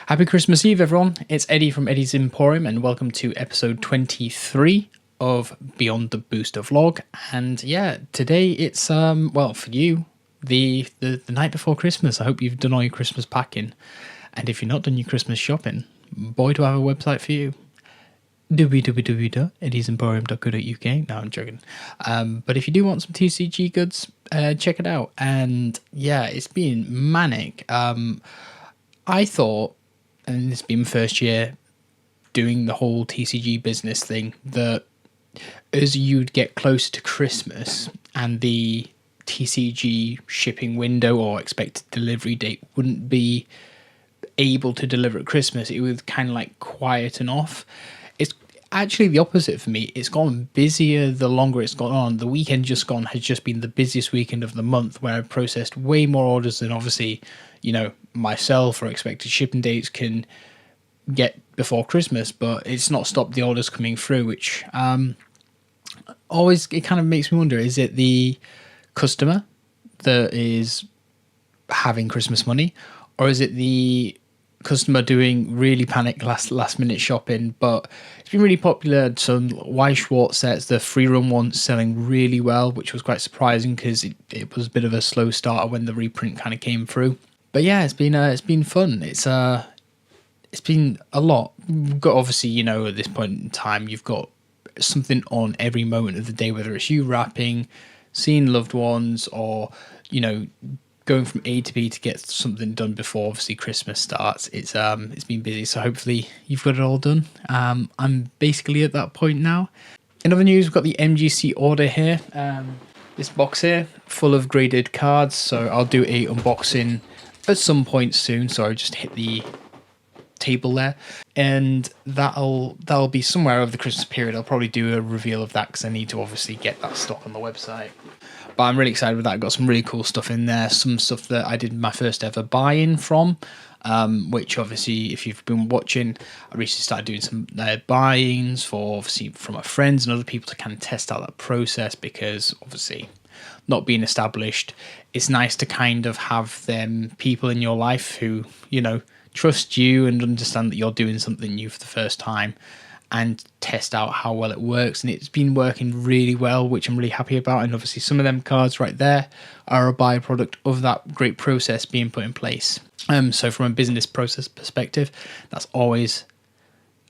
Happy Christmas Eve, everyone. It's Eddie from Eddie's Emporium, and welcome to episode 23 of Beyond the Booster vlog. And yeah, today it's well, for you, the night before Christmas. I hope you've done all your Christmas packing, and if you've not done your Christmas shopping, boy, do I have a website for you. www.eddiesemporium.co.uk. No, I'm joking. But if you do want some TCG goods, check it out. And yeah, it's been manic. I thought, and it's been my first year doing the whole TCG business thing, that as you'd get closer to Christmas and the TCG shipping window or expected delivery date wouldn't be able to deliver at Christmas, it would kind of like quieten off. It's actually the opposite for me. It's gone busier the longer it's gone on. The weekend just gone has just been the busiest weekend of the month, where I've processed way more orders than obviously, myself or expected shipping dates can get before Christmas, but it's not stopped the orders coming through, which always, it kind of makes me wonder, is it the customer that is having Christmas money, or is it the customer doing really panic last minute shopping? But it's been really popular. Some Y Schwartz sets, the free run one, selling really well, which was quite surprising because it was a bit of a slow starter when the reprint kind of came through. But yeah, it's been fun. It's been a lot. We've got, obviously, at this point in time, you've got something on every moment of the day, whether it's you wrapping, seeing loved ones, or going from A to B to get something done before obviously Christmas starts. It's been busy, so hopefully you've got it all done. I'm basically at that point now. In other news, we've got the MGC order here. This box here, full of graded cards, so I'll do a unboxing at some point soon. So I just hit the table there, and that'll be somewhere over the Christmas period. I'll probably do a reveal of that because I need to obviously get that stock on the website. But I'm really excited with that. I've got some really cool stuff in there. Some stuff that I did my first ever buy-in from, which obviously, if you've been watching, I recently started doing some buy-ins for my friends and other people to kind of test out that process, because obviously not being established, it's nice to kind of have them people in your life who, trust you and understand that you're doing something new for the first time, and test out how well it works. And it's been working really well, which I'm really happy about. And obviously some of them cards right there are a byproduct of that great process being put in place. So from a business process perspective, that's always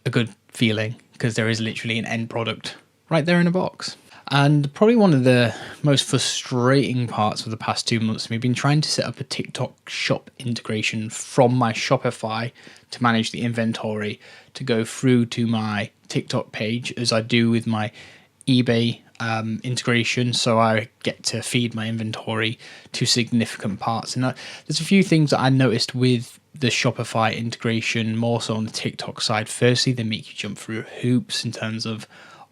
a good feeling, because there is literally an end product right there in a box. And probably one of the most frustrating parts of the past 2 months, we've been trying to set up a TikTok shop integration from my Shopify to manage the inventory to go through to my TikTok page, as I do with my eBay integration. So I get to feed my inventory to significant parts. And there's a few things that I noticed with the Shopify integration, more so on the TikTok side. Firstly, they make you jump through hoops in terms of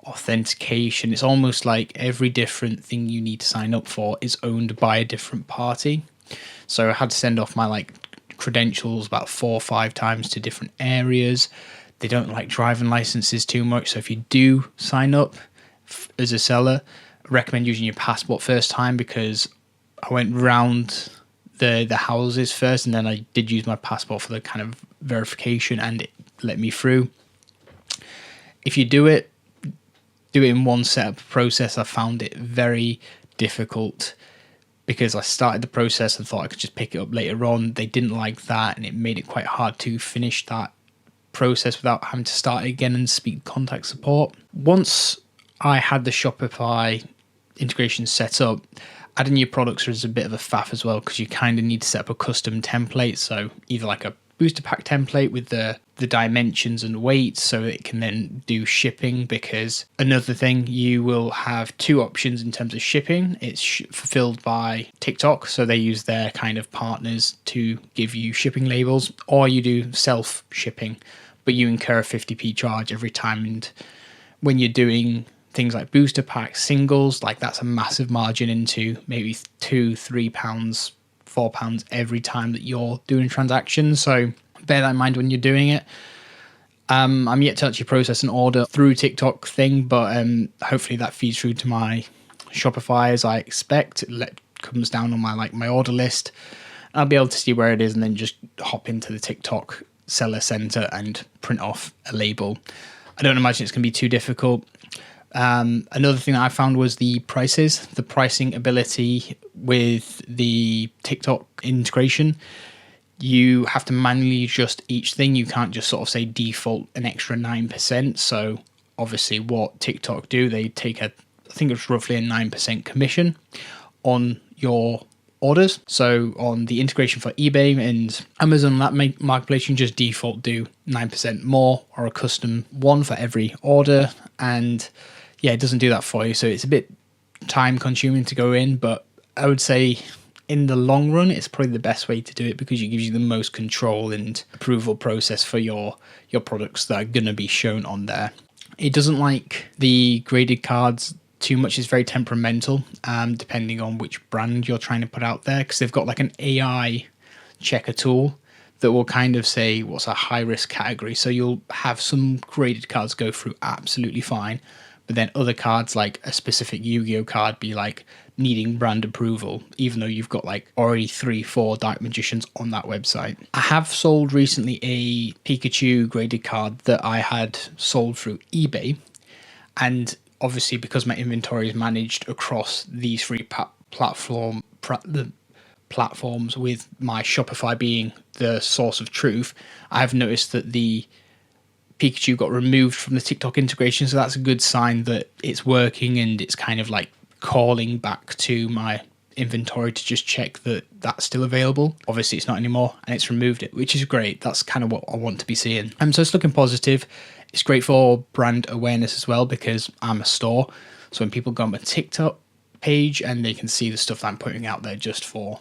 authentication. It's almost like every different thing you need to sign up for is owned by a different party. So I had to send off my credentials about 4 or 5 times to different areas. They don't like driving licenses too much, so if you do sign up as a seller, I recommend using your passport first time, because I went round the houses first, and then I did use my passport for the kind of verification, and it let me through. If you do it in one setup process, I found it very difficult, because I started the process and thought I could just pick it up later on. They didn't like that, and it made it quite hard to finish that process without having to start again and speak contact support. Once I had the Shopify integration set up, adding your products is a bit of a faff as well, because you kind of need to set up a custom template. So either like a booster pack template with the dimensions and weights, so it can then do shipping. Because another thing, you will have 2 options in terms of shipping. It's fulfilled by TikTok, so they use their kind of partners to give you shipping labels, or you do self shipping, but you incur a 50p charge every time. And when you're doing things like booster packs, singles, that's a massive margin into maybe £2-3, £4 every time that you're doing transactions. So bear that in mind when you're doing it. I'm yet to actually process an order through TikTok thing, but hopefully that feeds through to my Shopify as I expect. It comes down on my order list. I'll be able to see where it is and then just hop into the TikTok seller center and print off a label. I don't imagine it's going to be too difficult. Another thing that I found was the prices, the pricing ability with the TikTok integration. You have to manually adjust each thing. You can't just sort of say default an extra 9%. So obviously what TikTok do, they take I think it's roughly a 9% commission on your orders. So on the integration for eBay and Amazon, that marketplace, you can just default do 9% more or a custom one for every order. And yeah, it doesn't do that for you. So it's a bit time consuming to go in, but I would say in the long run, it's probably the best way to do it because it gives you the most control and approval process for your products that are going to be shown on there. It doesn't like the graded cards too much. It's very temperamental, depending on which brand you're trying to put out there, because they've got like an AI checker tool that will kind of say what's a high risk category. So you'll have some graded cards go through absolutely fine, but then other cards like a specific Yu-Gi-Oh card be like needing brand approval, even though you've got like already 3-4 Dark Magicians on that website. I have sold recently a Pikachu graded card that I had sold through eBay, and obviously because my inventory is managed across these three platforms, with my Shopify being the source of truth, I have noticed that the Pikachu got removed from the TikTok integration. So that's a good sign that it's working, and it's kind of like calling back to my inventory to just check that that's still available. Obviously it's not anymore, and it's removed it, which is great. That's kind of what I want to be seeing. So it's looking positive. It's great for brand awareness as well, because I'm a store. So when people go on my TikTok page and they can see the stuff that I'm putting out there just for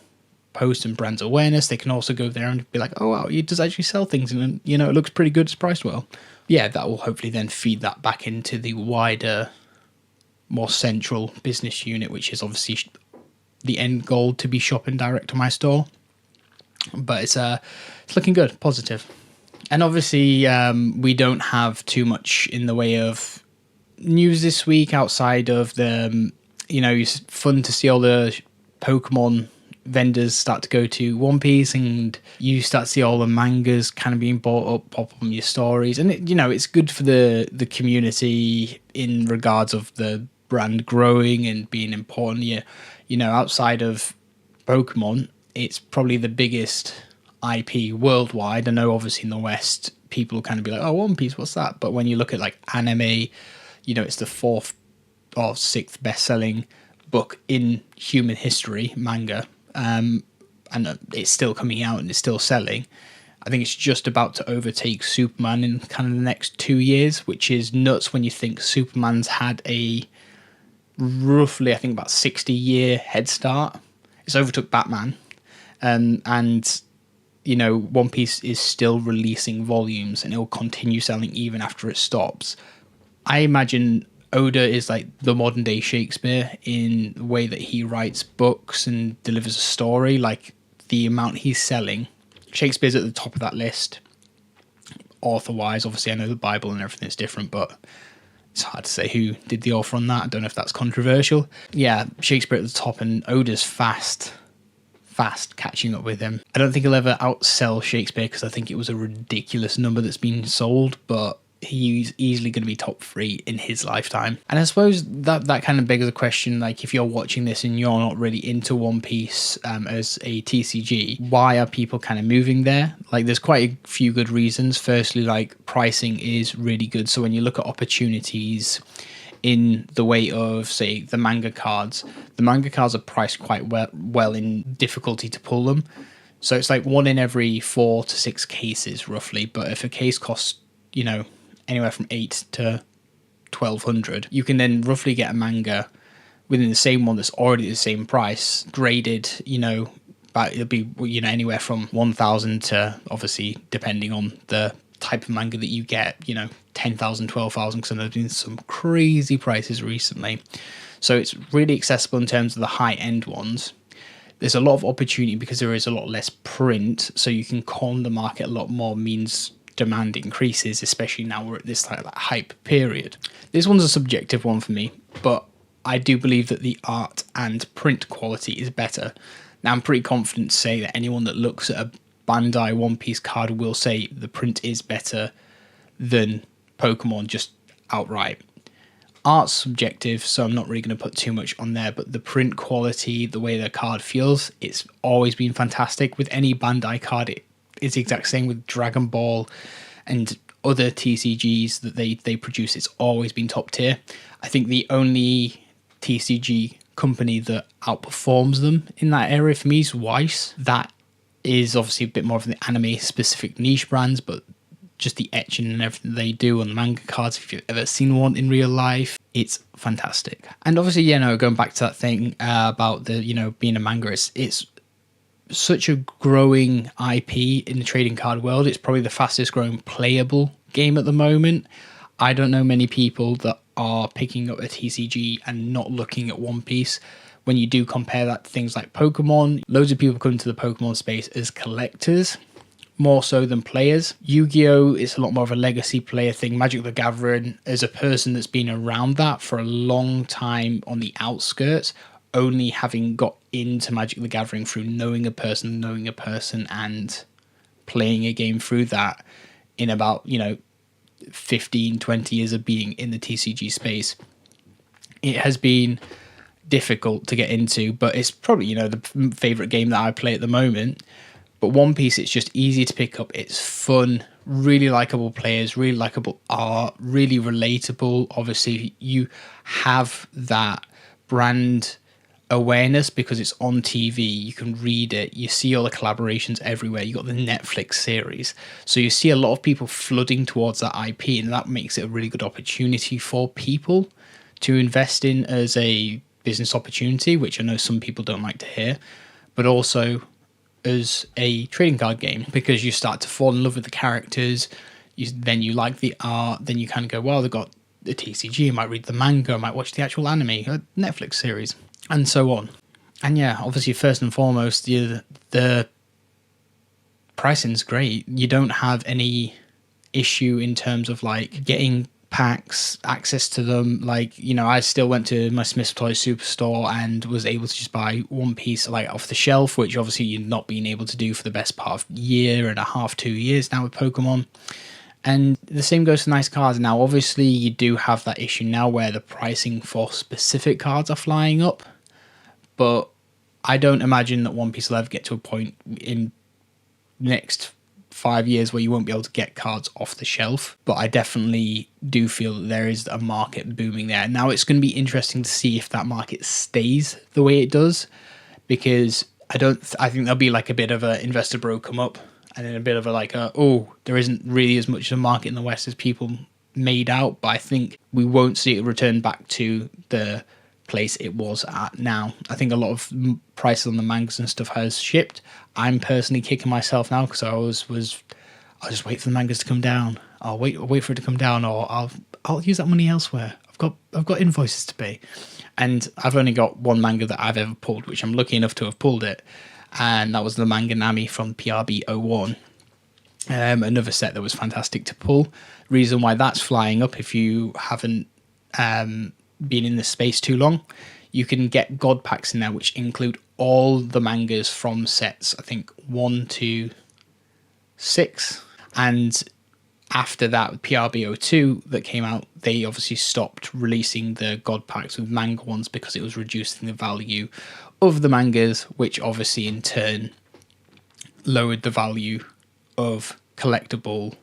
post and brand awareness, they can also go there and be like, oh wow, it does actually sell things, and you know, it looks pretty good, it's priced well. Yeah, that will hopefully then feed that back into the wider, more central business unit, which is obviously the end goal, to be shopping direct to my store. But it's looking good, positive. And obviously we don't have too much in the way of news this week outside of the, it's fun to see all the Pokemon vendors start to go to One Piece, and you start to see all the mangas kind of being bought up, pop on your stories. And it's good for the community in regards of the brand growing and being important. Outside of Pokemon, it's probably the biggest IP worldwide. I know obviously in the West people kind of be like, oh, One Piece, what's that? But when you look at like anime, it's the 4th or 6th best-selling book in human history, manga, and it's still coming out and it's still selling. I think it's just about to overtake Superman in kind of the next 2 years, which is nuts when you think Superman's had a roughly, I think, about 60-year head start. It's overtook Batman, and One Piece is still releasing volumes, and it will continue selling even after it stops. I imagine Oda is like the modern day Shakespeare in the way that he writes books and delivers a story. Like the amount he's selling, Shakespeare's at the top of that list. Author wise, obviously I know the Bible and everything is different, but it's hard to say who did the author on that. I don't know if that's controversial. Yeah, Shakespeare at the top, and Oda's fast catching up with him. I don't think he'll ever outsell Shakespeare, because I think it was a ridiculous number that's been sold, but he's easily going to be top 3 in his lifetime. And I suppose that kind of begs the question, like, if you're watching this and you're not really into One Piece as a TCG, why are people kind of moving there? Like, there's quite a few good reasons. Firstly, like, pricing is really good. So when you look at opportunities in the way of, say, the manga cards are priced quite well in difficulty to pull them. So it's like 1 in every 4 to 6 cases roughly. But if a case costs, anywhere from 8 to 1,200, you can then roughly get a manga within the same one that's already the same price, graded, but it'll be, anywhere from 1,000 to, obviously, depending on the type of manga that you get, 10,000, 12,000, because there's been some crazy prices recently. So it's really accessible in terms of the high-end ones. There's a lot of opportunity because there is a lot less print, so you can con the market a lot more, means demand increases, especially now we're at this like hype period. This one's a subjective one for me, but I do believe that the art and print quality is better. Now, I'm pretty confident to say that anyone that looks at a Bandai One Piece card will say the print is better than Pokemon just outright. Art's subjective, so I'm not really going to put too much on there, but the print quality, the way the card feels, it's always been fantastic. With any Bandai card, it is the exact same with Dragon Ball and other TCGs that they produce. It's always been top tier. I think the only TCG company that outperforms them in that area for me is Weiss. That is obviously a bit more of the anime specific niche brands, but just the etching and everything they do on the manga cards, if you've ever seen one in real life, it's fantastic. And obviously, going back to that thing about the, being a manga, it's such a growing IP in the trading card world. It's probably the fastest growing playable game at the moment. I don't know many people that are picking up a TCG and not looking at One Piece. When you do compare that to things like Pokemon, loads of people come to the Pokemon space as collectors, more so than players. Yu-Gi-Oh! Is a lot more of a legacy player thing. Magic the Gathering, as a person that's been around that for a long time on the outskirts, only having got into Magic the Gathering through knowing a person, and playing a game through that in about, 15, 20 years of being in the TCG space. It has been difficult to get into, but it's probably, the favorite game that I play at the moment. But One Piece, it's just easy to pick up. It's fun, really likable players, really likable art, really relatable. Obviously, you have that brand awareness because it's on TV. You can read it. You see all the collaborations everywhere. You got the Netflix series. So you see a lot of people flooding towards that IP, and that makes it a really good opportunity for people to invest in as a business opportunity, which I know some people don't like to hear, but also as a trading card game, because you start to fall in love with the characters, then you like the art, then you kind of go, well, they've got the TCG, I might read the manga, I might watch the actual anime, a Netflix series, and so on. And yeah, obviously, first and foremost, the pricing's great. You don't have any issue in terms of like getting packs, access to them. I still went to my Smith's Toy Superstore and was able to just buy One Piece off the shelf, which obviously you've not been able to do for the best part of year and a half, 2 years now with Pokemon. And the same goes for nice cards. Now, obviously, you do have that issue now where the pricing for specific cards are flying up, but I don't imagine that One Piece will ever get to a point in the next 5 years where you won't be able to get cards off the shelf, but I definitely do feel that there is a market booming there. Now, it's going to be interesting to see if that market stays the way it does, because I think there'll be like a bit of an investor bro come up, and then a bit of there isn't really as much of a market in the West as people made out, but I think we won't see it return back to the place it was at now. I think a lot of prices on the mangas and stuff has shipped. I'm personally kicking myself now because I'll just wait for the mangas to come down. I'll wait for it to come down, or I'll use that money elsewhere. I've got invoices to pay, and I've only got one manga that I've ever pulled, which I'm lucky enough to have pulled it, and that was the Manga Nami from PRB 01. Another set that was fantastic to pull. Reason why that's flying up, if you haven't been in this space too long, you can get God packs in there which include all the mangas from sets, I think 1 to 6, and after that with PRB02 that came out, they obviously stopped releasing the God packs with manga ones because it was reducing the value of the mangas, which obviously in turn lowered the value of collectible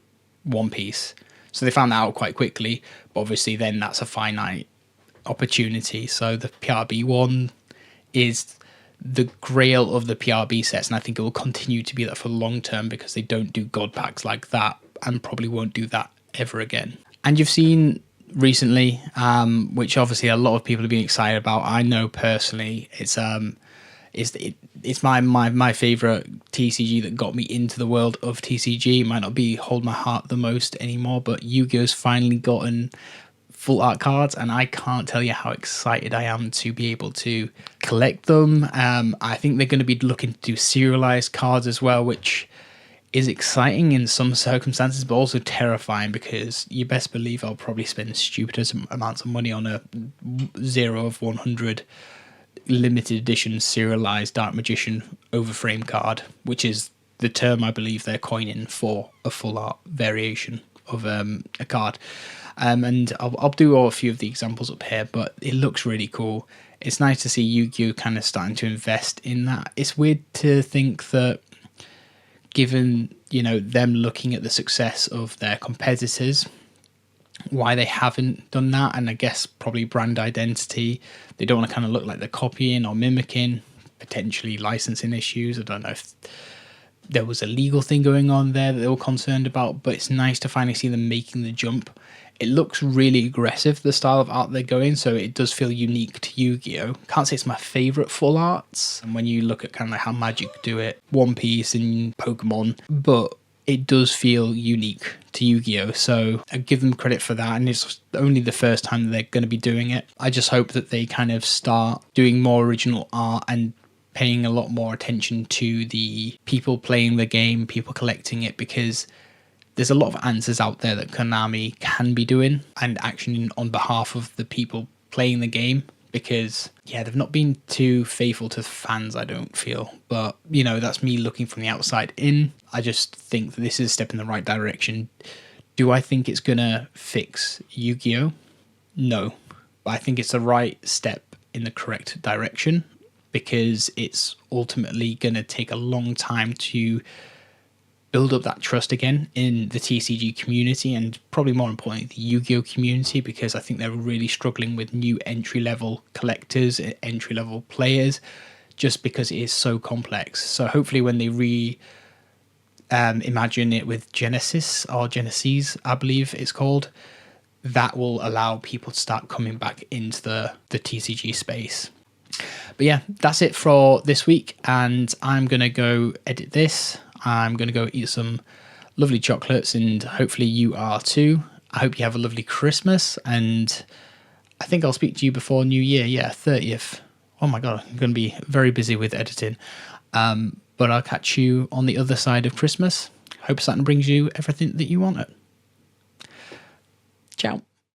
One Piece. So they found that out quite quickly, but obviously then that's a finite opportunity. So the PRB one is the grail of the PRB sets, and I think it will continue to be that for the long term because they don't do God packs like that and probably won't do that ever again. And you've seen recently, which obviously a lot of people have been excited about. I know personally, it's my favorite TCG that got me into the world of TCG. It might not be hold my heart the most anymore, but Yu-Gi-Oh's finally gotten full art cards, and I can't tell you how excited I am to be able to collect them. I think they're going to be looking to do serialized cards as well, which is exciting in some circumstances, but also terrifying because you best believe I'll probably spend stupid amounts of money on a 0 of 100 limited edition serialized Dark Magician Overframe card, which is the term I believe they're coining for a full art variation of a card. And I'll do a few of the examples up here, but it looks really cool. It's nice to see Yu-Gi-Oh kind of starting to invest in that. It's weird to think that, given, you know, them looking at the success of their competitors, why they haven't done that. And I guess probably brand identity. They don't want to kind of look like they're copying or mimicking, potentially licensing issues. I don't know if there was a legal thing going on there that they were concerned about, but it's nice to finally see them making the jump. It looks really aggressive, the style of art they're going, so it does feel unique to Yu-Gi-Oh! Can't say it's my favourite full arts, and when you look at kind of like how Magic do it, One Piece and Pokémon, but it does feel unique to Yu-Gi-Oh! So I give them credit for that, and it's only the first time they're going to be doing it. I just hope that they kind of start doing more original art and paying a lot more attention to the people playing the game, people collecting it, because there's a lot of answers out there that Konami can be doing and actioning on behalf of the people playing the game, because yeah, they've not been too faithful to fans, I don't feel. But you know, that's me looking from the outside in. I just think that this is a step in the right direction. Do I think it's gonna fix Yu-Gi-Oh? No, but I think it's the right step in the correct direction, because it's ultimately gonna take a long time to build up that trust again in the TCG community, and probably more importantly the Yu-Gi-Oh community, because I think they're really struggling with new entry-level collectors, entry-level players, just because it is so complex. So hopefully when they imagine it with Genesis, I believe it's called, that will allow people to start coming back into the TCG space. But yeah, that's it for this week, and I'm gonna go edit this. I'm going to go eat some lovely chocolates, and hopefully you are too. I hope you have a lovely Christmas, and I think I'll speak to you before New Year. Yeah, 30th. Oh my God, I'm going to be very busy with editing. But I'll catch you on the other side of Christmas. Hope Saturn brings you everything that you wanted. Ciao.